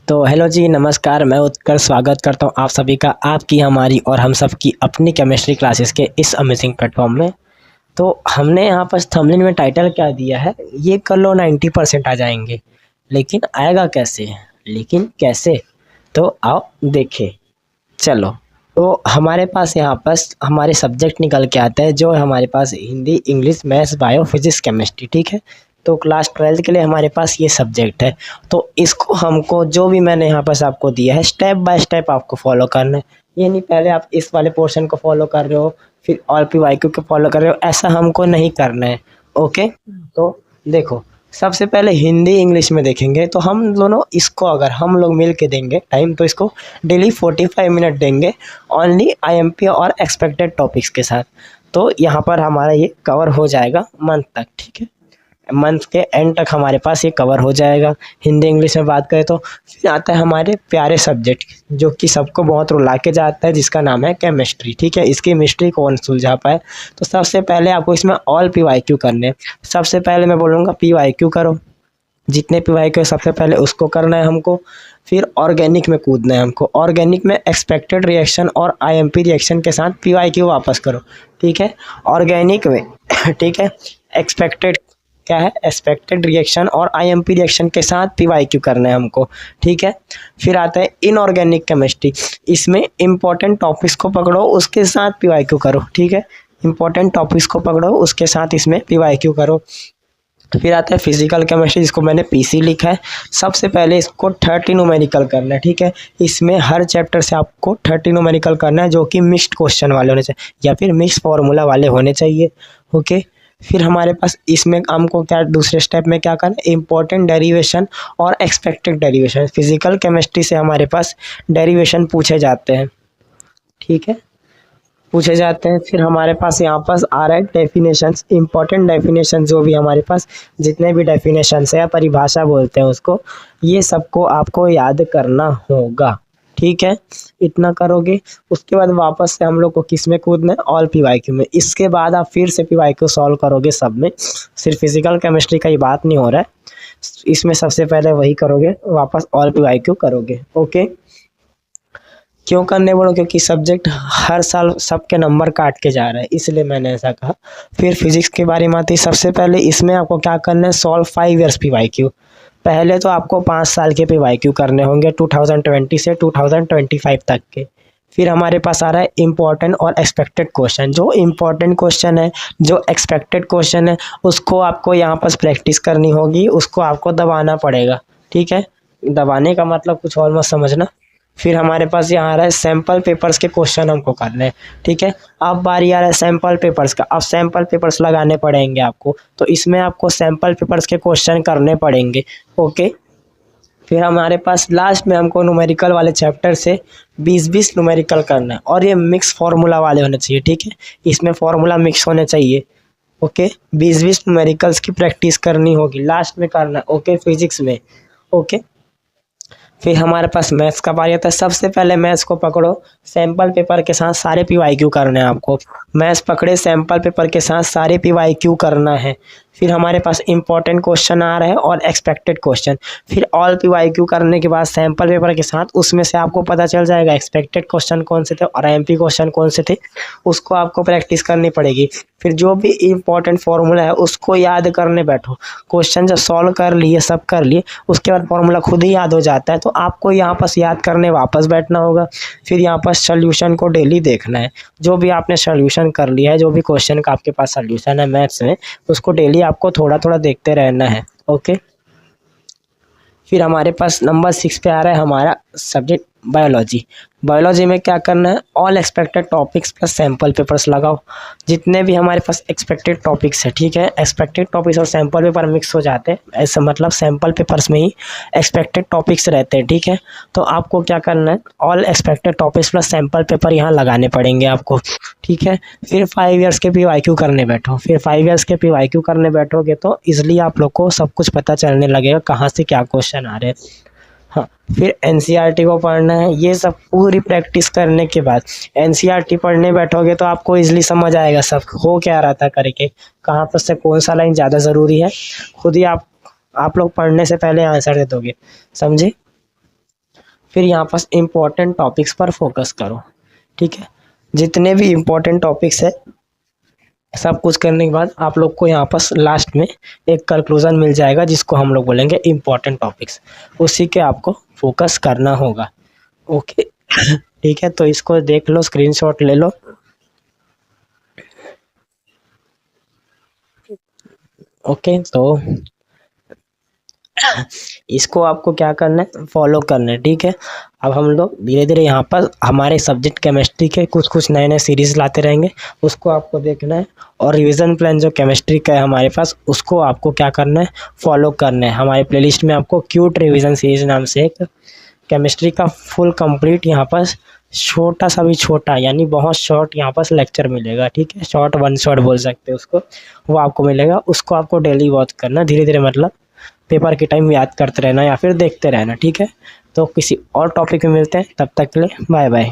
तो हेलो जी, नमस्कार। मैं उत्कर्ष स्वागत करता हूँ आप सभी का आपकी, हमारी और हम सब की अपनी केमिस्ट्री क्लासेस के इस अमेजिंग प्लेटफॉर्म में। तो हमने यहाँ पर थंबनेल में टाइटल क्या दिया है, ये कर लो 90% आ जाएंगे, लेकिन आएगा कैसे? लेकिन कैसे? तो आओ देखें। चलो, तो हमारे पास यहाँ पर हमारे सब्जेक्ट निकल के आते हैं, जो हमारे पास Hindi, English, maths, bio, physics, chemistry. ठीक है, तो क्लास 12th के लिए हमारे पास ये सब्जेक्ट है। तो इसको हमको जो भी मैंने यहाँ पर आपको दिया है, स्टेप बाय स्टेप आपको फॉलो करना है। ये नहीं पहले आप इस वाले पोर्शन को फॉलो कर रहे हो फिर और PYQ को फॉलो कर रहे हो, ऐसा हमको नहीं करना है। ओके, तो देखो, सबसे पहले हिंदी इंग्लिश में देखेंगे तो हम दोनों इसको अगर हम लोग मिल के देंगे टाइम, तो इसको डेली 45 मिनट देंगे ओनली IMP और एक्सपेक्टेड टॉपिक्स के साथ। तो यहाँ पर हमारा ये कवर हो जाएगा मंथ तक। ठीक है, मंथ के एंड तक हमारे पास ये कवर हो जाएगा। हिंदी इंग्लिश में बात करें तो फिर आता है हमारे प्यारे सब्जेक्ट जो कि सबको बहुत रुला के जाता है, जिसका नाम है केमिस्ट्री। ठीक है, इसकी मिस्ट्री कौन सुलझा पाए? तो सबसे पहले आपको इसमें ऑल PYQ करने हैं। सबसे पहले मैं बोलूँगा PYQ करो, जितने PYQ सबसे पहले उसको करना है हमको। फिर ऑर्गेनिक में कूदना है हमको। ऑर्गेनिक में एक्सपेक्टेड रिएक्शन और IMP रिएक्शन के साथ PYQ वापस करो। ठीक है, ऑर्गेनिक में ठीक है, एक्सपेक्टेड क्या है, एक्सपेक्टेड रिएक्शन और IMP रिएक्शन के साथ PYQ करना है हमको। ठीक है, फिर आता है इनऑर्गेनिक केमिस्ट्री। इसमें इंपॉर्टेंट टॉपिक्स को पकड़ो, उसके साथ PYQ करो। ठीक है, इंपॉर्टेंट टॉपिक्स को पकड़ो, उसके साथ इसमें PYQ करो। फिर आता है फिजिकल केमिस्ट्री, जिसको मैंने PC लिखा है। सबसे पहले इसको 30 न्यूमेरिकल करना है। ठीक है, इसमें हर चैप्टर से आपको 30 न्यूमेरिकल करना है, जो कि मिक्स्ड क्वेश्चन वाले होने चाहिए या फिर मिक्स फार्मूला वाले होने चाहिए। ओके, फिर हमारे पास इसमें हमको क्या दूसरे स्टेप में क्या करना है, इंपॉर्टेंट डेरिवेशन और एक्सपेक्टेड डेरिवेशन। फिजिकल केमिस्ट्री से हमारे पास डेरिवेशन पूछे जाते हैं। ठीक है, पूछे जाते हैं। फिर हमारे पास यहाँ पास आ रहा है डेफिनेशंस, इंपॉर्टेंट डेफिनेशन, जो भी हमारे पास जितने भी डेफिनेशंस है या परिभाषा बोलते हैं उसको, ये सबको आपको याद करना होगा। ठीक है, इतना करोगे, उसके बाद वापस से हम लोग को किस में कूदना है, ऑल PYQ में। इसके बाद आप फिर से PYQ सॉल्व करोगे सब में, सिर्फ फिजिकल केमिस्ट्री का ही बात नहीं हो रहा है, इसमें सबसे पहले वही करोगे, वापस ऑल PYQ करोगे। ओके, क्यों करने बोलो? क्योंकि सब्जेक्ट हर साल सबके नंबर काट के जा रहा है, इसलिए मैंने ऐसा कहा। फिर फिजिक्स के बारे में आती है। सबसे पहले इसमें आपको क्या करना है, सॉल्व 5 ईयर्स PYQ। पहले तो आपको 5 साल के PYQ करने होंगे, 2020 से 2025 तक के। फिर हमारे पास आ रहा है इम्पोर्टेंट और एक्सपेक्टेड क्वेश्चन। जो इम्पोर्टेंट क्वेश्चन है, जो एक्सपेक्टेड क्वेश्चन है, उसको आपको यहाँ पर प्रैक्टिस करनी होगी, उसको आपको दबाना पड़ेगा। ठीक है, दबाने का मतलब कुछ और मत समझना। फिर हमारे पास यहाँ आ रहा है सैम्पल पेपर्स के क्वेश्चन हमको करने हैं। ठीक है, अब बारी आ रहा है सैम्पल पेपर्स का। अब सैम्पल पेपर्स लगाने पड़ेंगे आपको, तो इसमें आपको सैम्पल पेपर्स के क्वेश्चन करने पड़ेंगे। ओके, फिर हमारे पास लास्ट में हमको न्यूमेरिकल वाले चैप्टर से 20-20 न्यूमेरिकल करना है, और ये मिक्स फार्मूला वाले होने चाहिए। ठीक है, इसमें फार्मूला मिक्स होने चाहिए। ओके, 20-20 न्यूमेरिकल्स की प्रैक्टिस करनी होगी, लास्ट में करना। ओके, फिजिक्स में। ओके, फिर हमारे पास मैथ्स का बारी आता है। सबसे पहले मैथ्स को पकड़ो, सैम्पल पेपर के साथ सारे PYQ करने हैं आपको। मैथ्स पकड़े, सैम्पल पेपर के साथ सारे PYQ करना है। फिर हमारे पास इंपॉर्टेंट क्वेश्चन आ रहे हैं और एक्सपेक्टेड क्वेश्चन। फिर ऑल PYQ करने के बाद सैम्पल पेपर के साथ उसमें से आपको पता चल जाएगा एक्सपेक्टेड क्वेश्चन कौन से थे और IMP क्वेश्चन कौन से थे, उसको आपको प्रैक्टिस करनी पड़ेगी। फिर जो भी इंपॉर्टेंट फार्मूला है उसको याद करने बैठो। क्वेश्चन जब सॉल्व कर लिए, सब कर लिए, उसके बाद फार्मूला खुद ही याद हो जाता है, तो आपको यहाँ पास याद करने वापस बैठना होगा। फिर यहाँ पर सोल्यूशन को डेली देखना है। जो भी आपने सोल्यूशन कर लिया है, जो भी क्वेश्चन का आपके पास सोल्यूशन है मैथ्स में, उसको डेली आपको थोड़ा थोड़ा देखते रहना है। ओके, फिर हमारे पास नंबर 6 पे आ रहा है हमारा सब्जेक्ट बायोलॉजी। बायोलॉजी में क्या करना है, all expected topics plus sample papers लगाओ। जितने भी हमारे पास एक्सपेक्टेड टॉपिक्स है, ठीक है, एक्सपेक्टेड टॉपिक्स और सैम्पल पेपर मिक्स हो जाते हैं, ऐसा मतलब सैम्पल पेपर्स में ही एक्सपेक्टेड टॉपिक्स रहते हैं। ठीक है, तो आपको क्या करना है, all expected topics plus sample paper यहाँ लगाने पड़ेंगे आपको। ठीक है, फिर 5 ईयर्स के PYQ करने बैठो। फिर 5 ईयर्स के PYQ करने बैठोगे तो ईजिली आप लोग को सब कुछ पता चलने लगेगा, कहाँ से क्या क्वेश्चन आ रहे हैं। हाँ, फिर NCERT को पढ़ना है। ये सब पूरी प्रैक्टिस करने के बाद NCERT पढ़ने बैठोगे तो आपको इजीली समझ आएगा सब हो क्या रहा था करके, कहाँ पर से कौन सा लाइन ज़्यादा ज़रूरी है। खुद ही आप लोग पढ़ने से पहले आंसर दे दोगे, समझे। फिर यहाँ पास इम्पोर्टेंट टॉपिक्स पर फोकस करो, ठीक है। जितने भी इम्पोर्टेंट टॉपिक्स है सब कुछ करने के बाद आप लोग को यहाँ पास लास्ट में एक कंक्लूजन मिल जाएगा, जिसको हम लोग बोलेंगे इम्पोर्टेंट टॉपिक्स। उसी के आपको फोकस करना होगा, ओके। ठीक है, तो इसको देख लो, स्क्रीनशॉट ले लो। ओके, तो इसको आपको क्या करना है, फॉलो करना है, ठीक है। अब हम लोग धीरे धीरे यहाँ पर हमारे सब्जेक्ट केमिस्ट्री के कुछ कुछ नए नए सीरीज लाते रहेंगे, उसको आपको देखना है। और रिवीजन प्लान जो केमिस्ट्री का है हमारे पास, उसको आपको क्या करना है, फॉलो करना है। हमारे प्लेलिस्ट में आपको क्यूट रिवीजन सीरीज नाम से एक केमिस्ट्री का फुल कंप्लीट यहाँ पर छोटा सा भी छोटा यानी बहुत शॉर्ट यहाँ पर लेक्चर मिलेगा, ठीक है। शॉर्ट वन शॉट बोल सकते हैं उसको, वो आपको मिलेगा। उसको आपको डेली वॉच करना धीरे धीरे, मतलब पेपर के टाइम याद करते रहना या फिर देखते रहना, ठीक है। तो किसी और टॉपिक में मिलते हैं, तब तक के लिए बाय बाय।